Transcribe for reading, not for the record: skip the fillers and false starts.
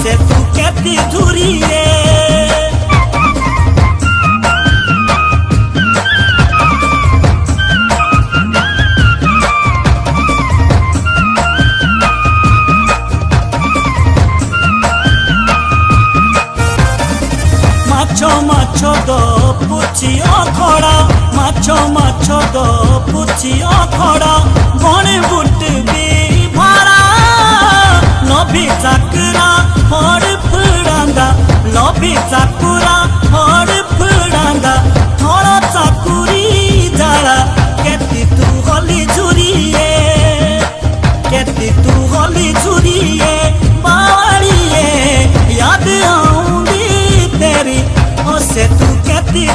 से तू कहती धुरिए माछो दो पुछी अखड़ा माछो दो पुछी अखड़ा बणे बुट भी भाड़ा लभी चाकरा हड़ फुड़ांदा लभी चाकुरा हड़ फुड़ांदा थोड़ा चाकुरी जाला केती तू होली झुरिए केती तू होली झुरिए बावड़िए याद आऊंगी तेरी से तू कहती